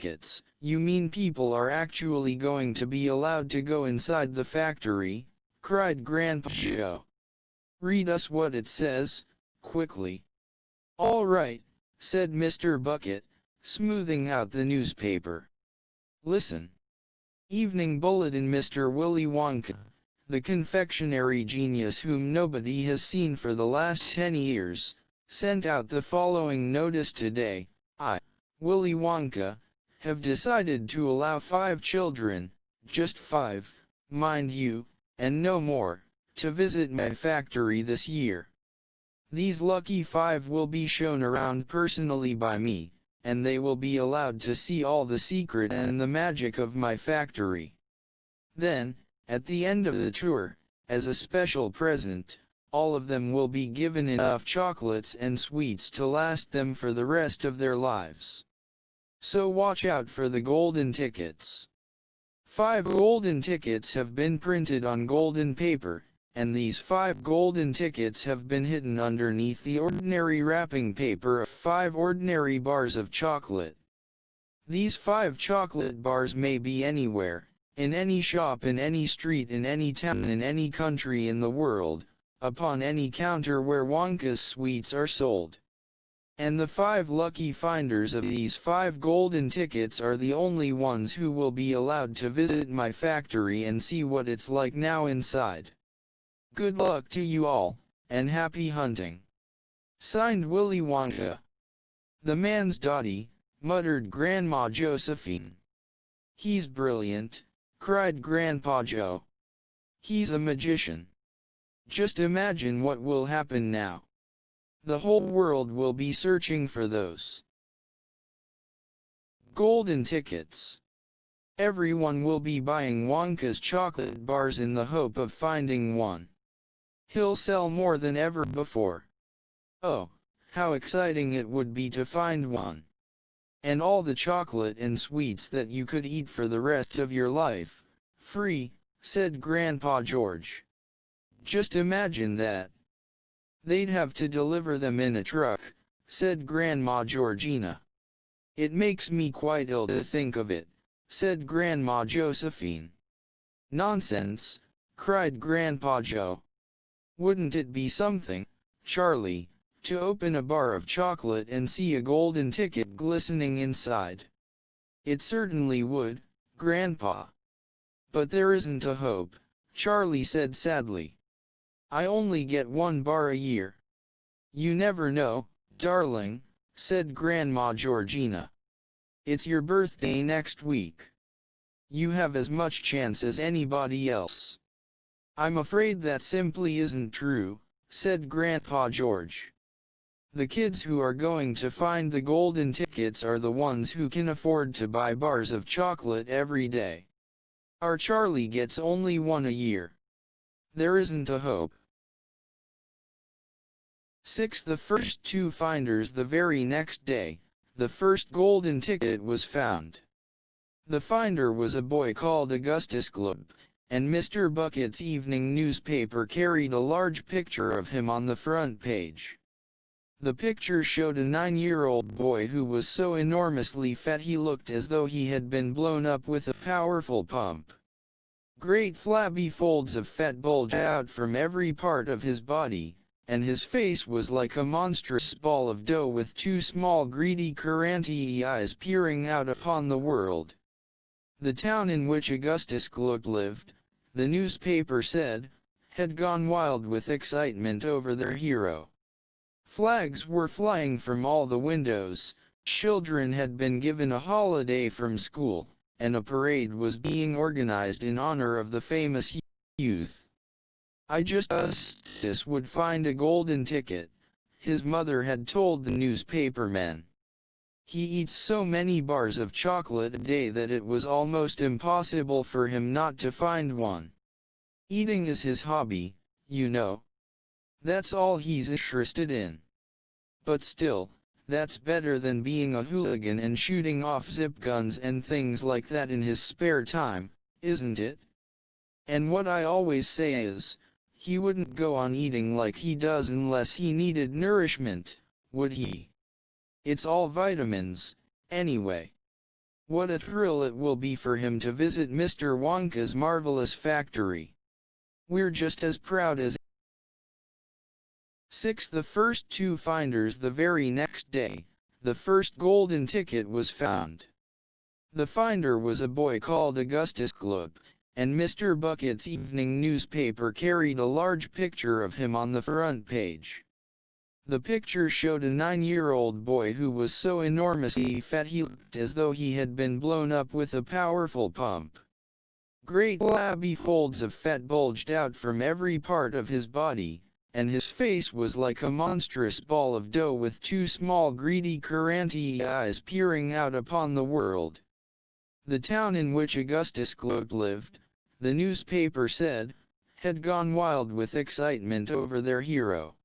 buckets, you mean people are actually going to be allowed to go inside the factory?" cried Grandpa Joe. "Read us what it says, quickly." "All right," said Mr. Bucket, smoothing out the newspaper. "Listen. Evening Bulletin. Mr. Willy Wonka, the confectionery genius whom nobody has seen for the last 10 years, sent out the following notice today. I, Willy Wonka, have decided to allow 5 children, just 5, mind you, and no more, to visit my factory this year. These lucky 5 will be shown around personally by me, and they will be allowed to see all the secret and the magic of my factory. Then, at the end of the tour, as a special present, all of them will be given enough chocolates and sweets to last them for the rest of their lives. So watch out for the golden tickets." 5 golden tickets have been printed on golden paper, and these 5 golden tickets have been hidden underneath the ordinary wrapping paper of 5 ordinary bars of chocolate. These 5 chocolate bars may be anywhere, in any shop, in any street, in any town, in any country in the world, upon any counter where Wonka's sweets are sold. And the 5 lucky finders of these 5 golden tickets are the only ones who will be allowed to visit my factory and see what it's like now inside. Good luck to you all, and happy hunting. Signed, Willy Wonka. "The man's dotty," muttered Grandma Josephine. "He's brilliant," cried Grandpa Joe. "He's a magician. Just imagine what will happen now. The whole world will be searching for those golden tickets. Everyone will be buying Wonka's chocolate bars in the hope of finding one. He'll sell more than ever before. Oh, how exciting it would be to find one. And all the chocolate and sweets that you could eat for the rest of your life, free," said Grandpa George. "Just imagine that." "They'd have to deliver them in a truck," said Grandma Georgina. "It makes me quite ill to think of it," said Grandma Josephine. "Nonsense," cried Grandpa Joe. "Wouldn't it be something, Charlie, to open a bar of chocolate and see a golden ticket glistening inside?" "It certainly would, Grandpa. But there isn't a hope," Charlie said sadly. "I only get 1 bar a year." "You never know, darling," said Grandma Georgina. "It's your birthday next week. You have as much chance as anybody else." "I'm afraid that simply isn't true," said Grandpa George. "The kids who are going to find the golden tickets are the ones who can afford to buy bars of chocolate every day. Our Charlie gets only 1 a year. There isn't a hope." 6. The first 2 finders. The very next day, the first golden ticket was found. The finder was a boy called Augustus Gloop, and Mr. Bucket's evening newspaper carried a large picture of him on the front page. The picture showed a 9-year-old boy who was so enormously fat he looked as though he had been blown up with a powerful pump. Great flabby folds of fat bulged out from every part of his body, and his face was like a monstrous ball of dough with 2 small greedy curranty eyes peering out upon the world. The town in which Augustus Gloop lived, the newspaper said, had gone wild with excitement over their hero. Flags were flying from all the windows, children had been given a holiday from school, and a parade was being organized in honor of the famous youth. Augustus would find a golden ticket, his mother had told the newspaperman. He eats so many bars of chocolate a day that it was almost impossible for him not to find one. Eating is his hobby, you know. That's all he's interested in. But still, that's better than being a hooligan and shooting off zip guns and things like that in his spare time, isn't it? And what I always say is, he wouldn't go on eating like he does unless he needed nourishment, would he? It's all vitamins, anyway. What a thrill it will be for him to visit Mr. Wonka's marvelous factory. We're just as proud as 6. The first two finders. The very next day, the first golden ticket was found. The finder was a boy called Augustus Gloop, and Mr. Bucket's evening newspaper carried a large picture of him on the front page. The picture showed a 9-year-old boy who was so enormously fat he looked as though he had been blown up with a powerful pump. Great flabby folds of fat bulged out from every part of his body, and his face was like a monstrous ball of dough with two small greedy currant-y eyes peering out upon the world. The town in which Augustus Gloop lived, the newspaper said, had gone wild with excitement over their hero.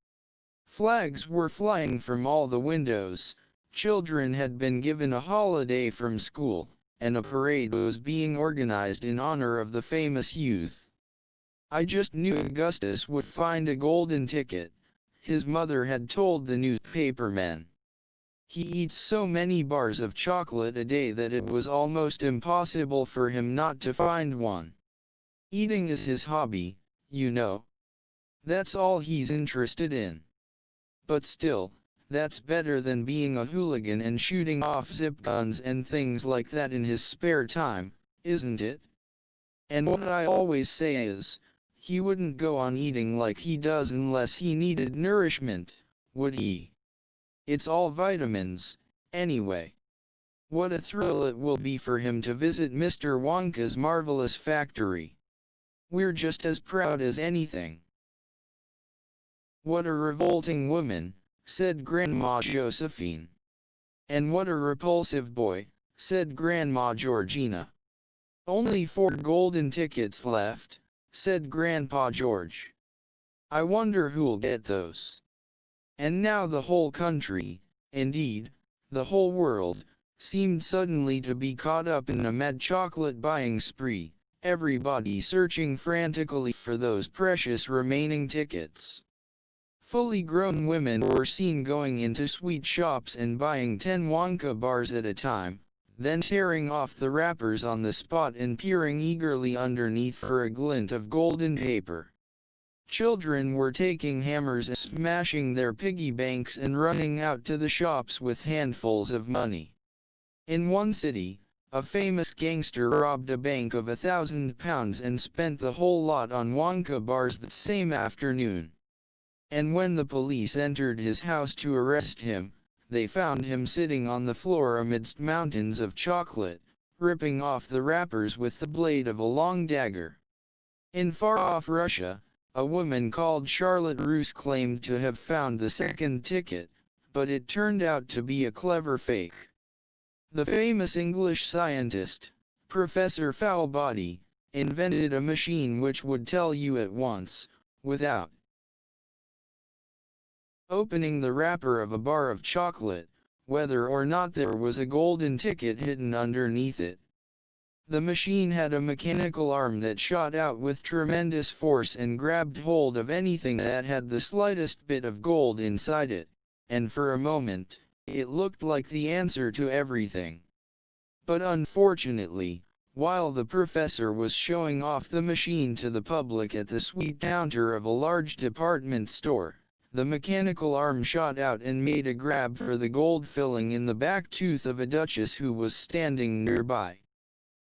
Flags were flying from all the windows, children had been given a holiday from school, and a parade was being organized in honor of the famous youth. I just knew Augustus would find a golden ticket, his mother had told the newspapermen. He eats so many bars of chocolate a day that it was almost impossible for him not to find one. Eating is his hobby, you know. That's all he's interested in. But still, that's better than being a hooligan and shooting off zip guns and things like that in his spare time, isn't it? And what I always say is, he wouldn't go on eating like he does unless he needed nourishment, would he? It's all vitamins, anyway. What a thrill it will be for him to visit Mr. Wonka's marvelous factory. We're just as proud as anything. What a revolting woman, said Grandma Josephine. And what a repulsive boy, said Grandma Georgina. Only 4 golden tickets left, said Grandpa George. I wonder who'll get those. And now the whole country, indeed, the whole world, seemed suddenly to be caught up in a mad chocolate buying spree, everybody searching frantically for those precious remaining tickets. Fully grown women were seen going into sweet shops and buying 10 Wonka bars at a time, then tearing off the wrappers on the spot and peering eagerly underneath for a glint of golden paper. Children were taking hammers and smashing their piggy banks and running out to the shops with handfuls of money. In one city, a famous gangster robbed a bank of £1,000 and spent the whole lot on Wonka bars that same afternoon. And when the police entered his house to arrest him, they found him sitting on the floor amidst mountains of chocolate, ripping off the wrappers with the blade of a long dagger. In far-off Russia, a woman called Charlotte Roos claimed to have found the second ticket, but it turned out to be a clever fake. The famous English scientist, Professor Foulbody, invented a machine which would tell you at once, without opening the wrapper of a bar of chocolate, whether or not there was a golden ticket hidden underneath it. The machine had a mechanical arm that shot out with tremendous force and grabbed hold of anything that had the slightest bit of gold inside it, and for a moment, it looked like the answer to everything. But unfortunately, while the professor was showing off the machine to the public at the sweet counter of a large department store, the mechanical arm shot out and made a grab for the gold filling in the back tooth of a duchess who was standing nearby.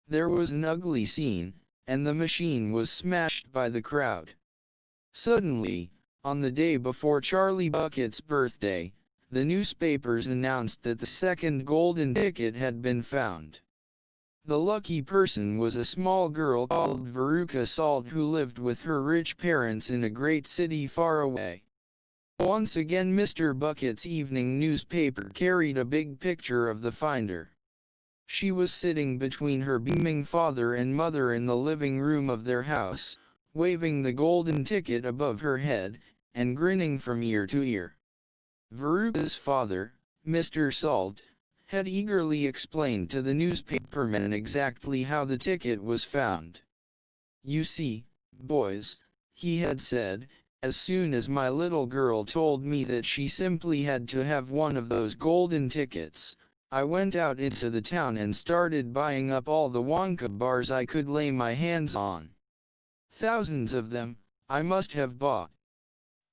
There was an ugly scene, and the machine was smashed by the crowd. Suddenly, on the day before Charlie Bucket's birthday, the newspapers announced that the second golden ticket had been found. The lucky person was a small girl called Veruca Salt who lived with her rich parents in a great city far away. Once again Mr. Bucket's evening newspaper carried a big picture of the finder. She was sitting between her beaming father and mother in the living room of their house, waving the golden ticket above her head, and grinning from ear to ear. Veruca's father, Mr. Salt, had eagerly explained to the newspapermen exactly how the ticket was found. You see, boys, he had said, as soon as my little girl told me that she simply had to have one of those golden tickets, I went out into the town and started buying up all the Wonka bars I could lay my hands on. Thousands of them, I must have bought.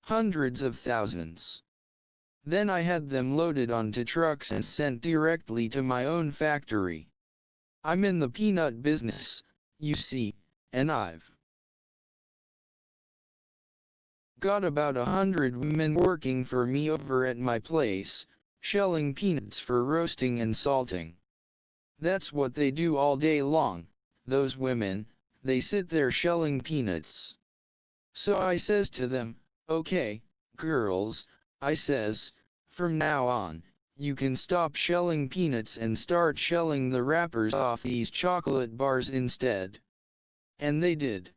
Hundreds of thousands. Then I had them loaded onto trucks and sent directly to my own factory. I'm in the peanut business, you see, and I've got about 100 women working for me over at my place, shelling peanuts for roasting and salting. That's what they do all day long, those women, they sit there shelling peanuts. So I says to them, okay, girls, I says, from now on, you can stop shelling peanuts and start shelling the wrappers off these chocolate bars instead. And they did.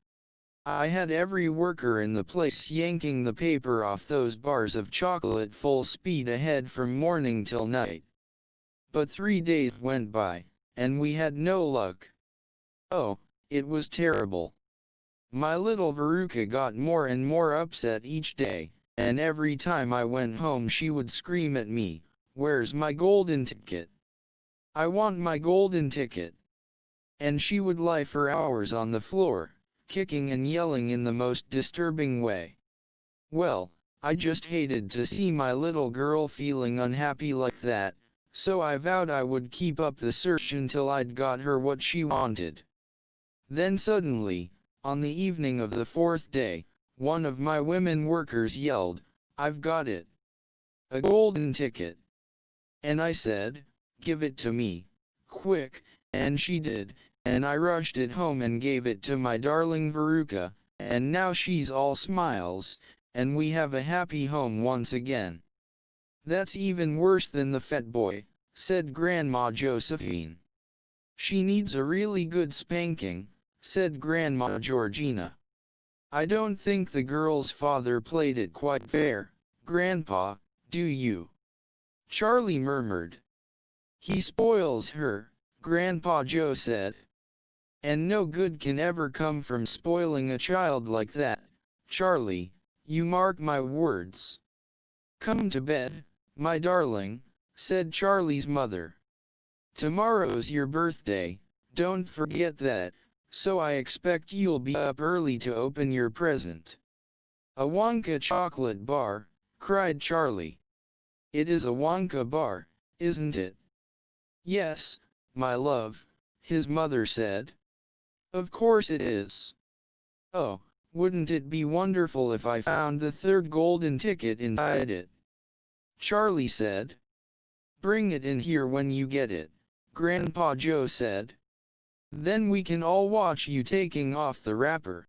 I had every worker in the place yanking the paper off those bars of chocolate full speed ahead from morning till night. But 3 days went by, and we had no luck. Oh, it was terrible. My little Veruca got more and more upset each day, and every time I went home she would scream at me, "Where's my golden ticket? I want my golden ticket." And she would lie for hours on the floor, kicking and yelling in the most disturbing way. Well, I just hated to see my little girl feeling unhappy like that, so I vowed I would keep up the search until I'd got her what she wanted. Then suddenly, on the evening of the 4th day, one of my women workers yelled, "I've got it! A golden ticket!" And I said, "Give it to me, quick," and she did, and I rushed it home and gave it to my darling Veruca, and now she's all smiles, and we have a happy home once again. "That's even worse than the fat boy," said Grandma Josephine. "She needs a really good spanking," said Grandma Georgina. "I don't think the girl's father played it quite fair, Grandpa, do you?" Charlie murmured. "He spoils her," Grandpa Joe said. "And no good can ever come from spoiling a child like that, Charlie, you mark my words." "Come to bed, my darling," said Charlie's mother. "Tomorrow's your birthday, don't forget that, so I expect you'll be up early to open your present." "A Wonka chocolate bar," cried Charlie. "It is a Wonka bar, isn't it?" "Yes, my love," his mother said. "Of course it is." "Oh, wouldn't it be wonderful if I found the 3rd golden ticket inside it?" Charlie said. "Bring it in here when you get it," Grandpa Joe said. "Then we can all watch you taking off the wrapper."